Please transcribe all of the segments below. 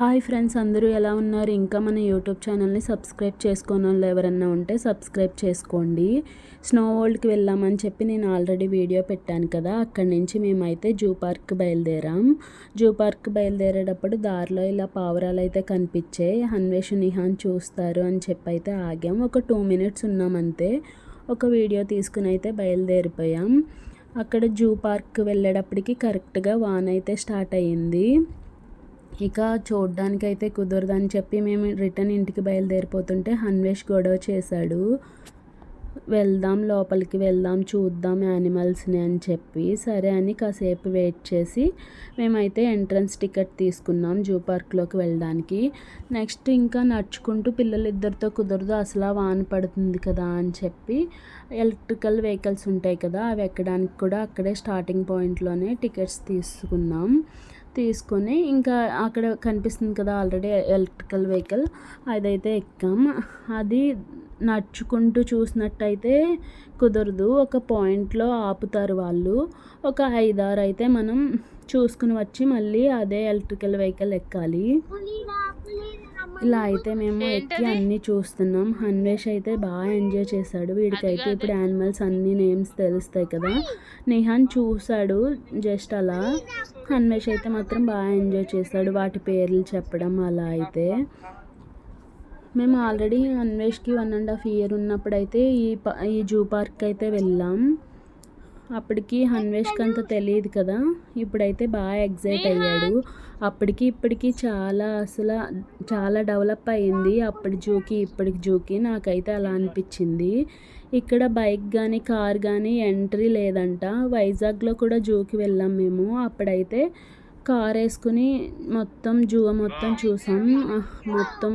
Hi friends, అందరూ ఎలా ఉన్నారు? ఇంకా మన యూట్యూబ్ ఛానల్ని సబ్స్క్రైబ్ చేసుకోని వాళ్ళు ఎవరన్నా ఉంటే సబ్స్క్రైబ్ చేసుకోండి. స్నో వరల్డ్కి వెళ్ళామని చెప్పి నేను ఆల్రెడీ వీడియో పెట్టాను కదా. అక్కడి నుంచి మేమైతే జూ పార్క్ బయలుదేరాం. జూ పార్క్ బయలుదేరేటప్పుడు దారిలో ఇలా పావురాలు అయితే కనిపించాయి. అన్వేష్ నిహాన్ చూస్తారు అని చెప్పి అయితే ఆగాం. ఒక 2 మినిట్స్ ఉన్నామంతే. ఒక వీడియో తీసుకుని అయితే బయలుదేరిపోయాం. అక్కడ జూ పార్క్ వెళ్ళేటప్పటికి కరెక్ట్గా వాన అయితే స్టార్ట్ అయ్యింది. ఇక చూడ్డానికైతే కుదరదని చెప్పి మేము రిటర్న్ ఇంటికి బయలుదేరిపోతుంటే అన్వేష్ గొడవ చేశాడు. వెళ్దాం, లోపలికి వెళ్దాం, చూద్దాం యానిమల్స్ని అని చెప్పి. సరే అని కాసేపు వెయిట్ చేసి మేమైతే ఎంట్రన్స్ టికెట్ తీసుకున్నాం జూ పార్క్లోకి వెళ్ళడానికి. నెక్స్ట్ ఇంకా నడుచుకుంటూ పిల్లలిద్దరితో కుదరదు, అసలు వాన పడుతుంది కదా అని చెప్పి ఎలక్ట్రికల్ వెహికల్స్ ఉంటాయి కదా, అవి ఎక్కడానికి కూడా అక్కడే స్టార్టింగ్ పాయింట్లోనే టికెట్స్ తీసుకొని ఇంకా అక్కడ కనిపిస్తుంది కదా ఆల్రెడీ ఎలక్ట్రికల్ వెహికల్, అదైతే ఎక్కాం. అది నడుచుకుంటూ చూసినట్టయితే కుదరదు, ఒక పాయింట్లో ఆపుతారు వాళ్ళు. ఒక 5-6 అయితే మనం చూసుకుని వచ్చి మళ్ళీ అదే ఎలక్ట్రికల్ వెహికల్ ఎక్కాలి. ఇలా అయితే మేము ఎక్కి అన్నీ చూస్తున్నాం. అన్వేష్ అయితే బాగా ఎంజాయ్ చేశాడు. వీడికైతే ఇప్పుడు యానిమల్స్ అన్ని నేమ్స్ తెలుస్తాయి కదా. నిహాన్ చూశాడు జస్ట్ అలా. అన్వేష్ అయితే మాత్రం బాగా ఎంజాయ్ చేశాడు వాటి పేర్లు చెప్పడం అలా. అయితే మేము ఆల్రెడీ అన్వేష్కి 1.5 ఇయర్ ఉన్నప్పుడైతే ఈ జూ పార్క్ అయితే వెళ్ళాం. అప్పటికి అన్వేష్కి అంత తెలియదు కదా. ఇప్పుడైతే బాగా ఎగ్జైట్ అయ్యాడు. అప్పటికి ఇప్పటికి చాలా డెవలప్ అయ్యింది అప్పటి జూకి ఇప్పటికి జూకి. నాకైతే అలా అనిపించింది. ఇక్కడ బైక్ కానీ కార్ కానీ ఎంట్రీ లేదంట. వైజాగ్లో కూడా జూకి వెళ్ళాం మేము. అప్పుడైతే కార్ వేసుకుని మొత్తం జూ మొత్తం చూసాం. మొత్తం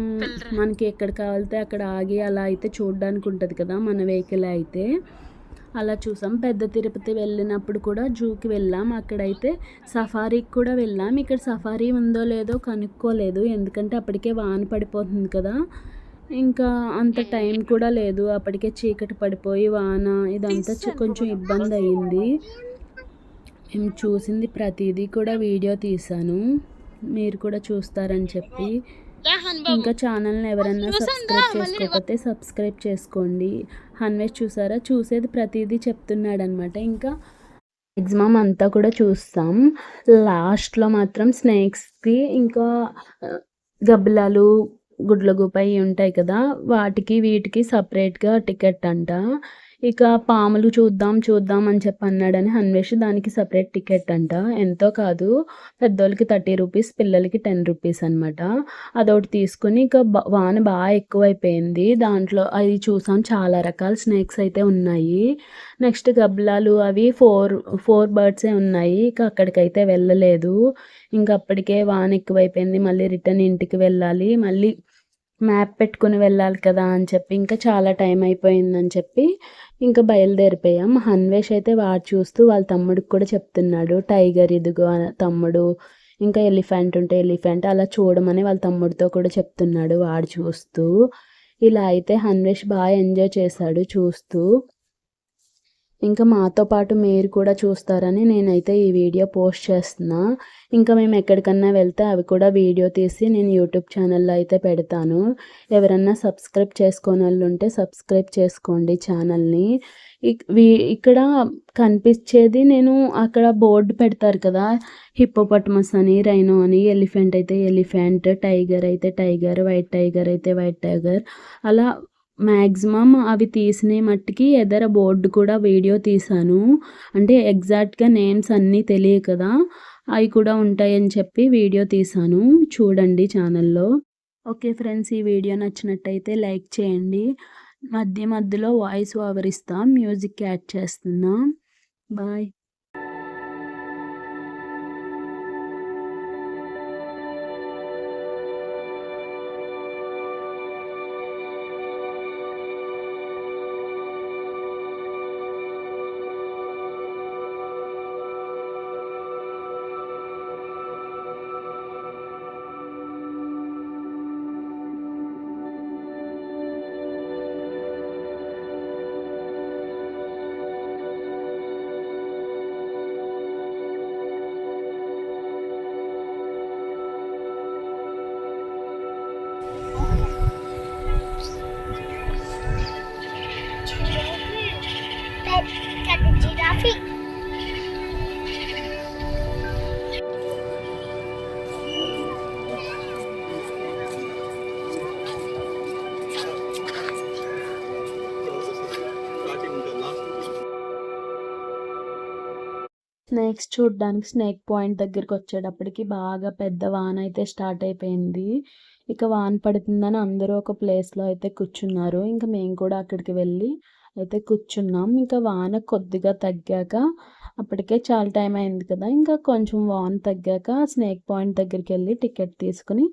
మనకి ఎక్కడ కావాలితే అక్కడ ఆగి అలా అయితే చూడడానికి ఉంటుంది కదా మన వెహికల్ అయితే. అలా చూసాం. పెద్ద తిరుపతి వెళ్ళినప్పుడు కూడా జూకి వెళ్ళాం. అక్కడైతే సఫారీకి కూడా వెళ్ళాం. ఇక్కడ సఫారీ ఉందో లేదో కనుక్కోలేదు, ఎందుకంటే అప్పటికే వాన పడిపోతుంది కదా. ఇంకా అంత టైం కూడా లేదు, అప్పటికే చీకటి పడిపోయి వాన ఇదంతా కొంచెం ఇబ్బంది అయ్యింది. మేము చూసింది ప్రతిదీ కూడా వీడియో తీశాను, మీరు కూడా చూస్తారని చెప్పి. ఇంకా ఛానల్ని ఎవరన్నా సబ్స్క్రైబ్ చేసుకోకపోతే సబ్స్క్రైబ్ చేసుకోండి. అన్వేష్ చూసారా, చూసేది ప్రతిదీ చెప్తున్నాడు అనమాట. ఇంకా మ్యాక్సిమం అంతా కూడా చూస్తాం. లాస్ట్లో మాత్రం స్నేక్స్కి ఇంకా గబ్బిలాలు గుడ్లగూప ఉంటాయి కదా, వీటికి సపరేట్గా టికెట్ అంట. ఇక పాములు చూద్దాం అని చెప్పి అన్నాడని అన్వేష్ దానికి సపరేట్ టికెట్ అంట. ఎంతో కాదు, పెద్దోళ్ళకి 30 రూపీస్, పిల్లలకి 10 రూపీస్ అనమాట. అదొకటి తీసుకుని ఇక వాన బాగా ఎక్కువైపోయింది. దాంట్లో అది చూసాం, చాలా రకాల స్నేక్స్ అయితే ఉన్నాయి. నెక్స్ట్ గబ్బిలాలు అవి 4 బర్డ్సే ఉన్నాయి. ఇక అక్కడికైతే వెళ్ళలేదు. ఇంక అప్పటికే వాన ఎక్కువైపోయింది, మళ్ళీ రిటర్న్ ఇంటికి వెళ్ళాలి, మళ్ళీ మ్యాప్ పెట్టుకుని వెళ్ళాలి కదా అని చెప్పి ఇంకా చాలా టైం అయిపోయిందని చెప్పి ఇంకా బయలుదేరిపోయాం. అన్వేష్ అయితే వాడు చూస్తూ వాళ్ళ తమ్ముడికి కూడా చెప్తున్నాడు, టైగర్ ఇదిగో తమ్ముడు, ఇంకా ఎలిఫెంట్ ఉంటే ఎలిఫెంట్ అలా చూడమని వాళ్ళ తమ్ముడితో కూడా చెప్తున్నాడు వాడు చూస్తూ. ఇలా అయితే అన్వేష్ బాగా ఎంజాయ్ చేశాడు చూస్తూ. ఇంకా మాతో పాటు మీరు కూడా చూస్తారని నేనైతే ఈ వీడియో పోస్ట్ చేస్తున్నా. ఇంకా మేము ఎక్కడికన్నా వెళ్తే అవి కూడా వీడియో తీసి నేను యూట్యూబ్ ఛానల్లో అయితే పెడతాను. ఎవరన్నా సబ్స్క్రైబ్ చేసుకోని వాళ్ళు ఉంటే సబ్స్క్రైబ్ చేసుకోండి ఛానల్ని. ఇక్కడ కనిపించేది, నేను అక్కడ బోర్డు పెడతారు కదా, హిప్పోపటమస్ అని, రైనో అని, ఎలిఫెంట్ అయితే ఎలిఫెంట్, టైగర్ అయితే టైగర్, వైట్ టైగర్ అయితే వైట్ టైగర్, అలా మ్యాక్సిమం అవి తీసిన మట్టికి ఎదర బోర్డు కూడా వీడియో తీశాను. అంటే ఎగ్జాక్ట్గా నేమ్స్ అన్నీ తెలియదు కదా, అవి కూడా ఉంటాయని చెప్పి వీడియో తీశాను, చూడండి ఛానల్లో. ఓకే ఫ్రెండ్స్, ఈ వీడియో నచ్చినట్టయితే లైక్ చేయండి. మధ్యలో వాయిస్ ఓవర్ ఇస్తాం, మ్యూజిక్ యాడ్ చేస్తున్నా. బాయ్. రాఫీ స్నేక్స్ చూడ్డానికి స్నేక్ పాయింట్ దగ్గరికి వచ్చేటప్పటికి బాగా పెద్ద వాన అయితే స్టార్ట్ అయిపోయింది. ఇక వాన పడుతుందని అందరూ ఒక ప్లేస్లో అయితే కూర్చున్నారు. ఇంకా మేము కూడా అక్కడికి వెళ్ళి అయితే కూర్చున్నాం. ఇంకా వాన కొద్దిగా తగ్గాక అప్పటికే చాలా టైం అయింది కదా, ఇంకా కొంచెం వాన తగ్గాక స్నేక్ పాయింట్ దగ్గరికి వెళ్ళి టికెట్ తీసుకుని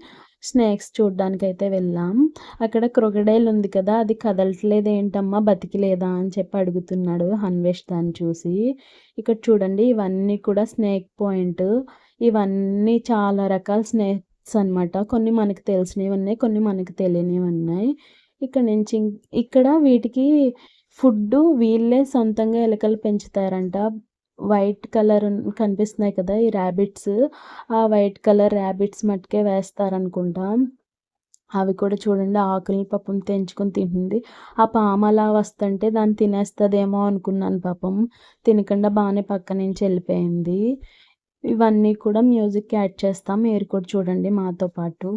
స్నేక్స్ చూడ్డానికి అయితే వెళ్ళాం. అక్కడ క్రొకడైల్ ఉంది కదా, అది కదలట్లేదు ఏంటమ్మా, బతికిలేదా అని చెప్పి అడుగుతున్నాడు హన్వేష్ దాన్ని చూసి. ఇక్కడ చూడండి, ఇవన్నీ కూడా స్నేక్ పాయింట్. ఇవన్నీ చాలా రకాల స్నేక్స్ అనమాట. కొన్ని మనకు తెలిసినవి ఉన్నాయి, కొన్ని మనకు తెలియనివి ఉన్నాయి. ఇక్కడ వీటికి ఫుడ్డు వీళ్ళే సొంతంగా ఎలుకలు పెంచుతారంట. వైట్ కలర్ కనిపిస్తున్నాయి కదా ఈ ర్యాబిట్స్, ఆ వైట్ కలర్ ర్యాబిట్స్ మట్టుకే వేస్తారనుకుంటా. అవి కూడా చూడండి ఆకుల్ని పాపం తెంచుకొని తింటుంది. ఆ పాము అలా వస్తుంటే దాన్ని తినేస్తుందేమో అనుకున్నాను, పాపం తినకుండా బాగానే పక్క నుంచి వెళ్ళిపోయింది. ఇవన్నీ కూడా మ్యూజిక్ యాడ్ చేస్తాం, మీరు కూడా చూడండి మాతో పాటు.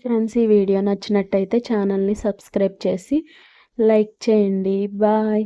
ఫ్రెండ్స్, ఈ వీడియో నచ్చినట్టయితే ఛానల్ని సబ్స్క్రైబ్ చేసి లైక్ చేయండి. బాయ్.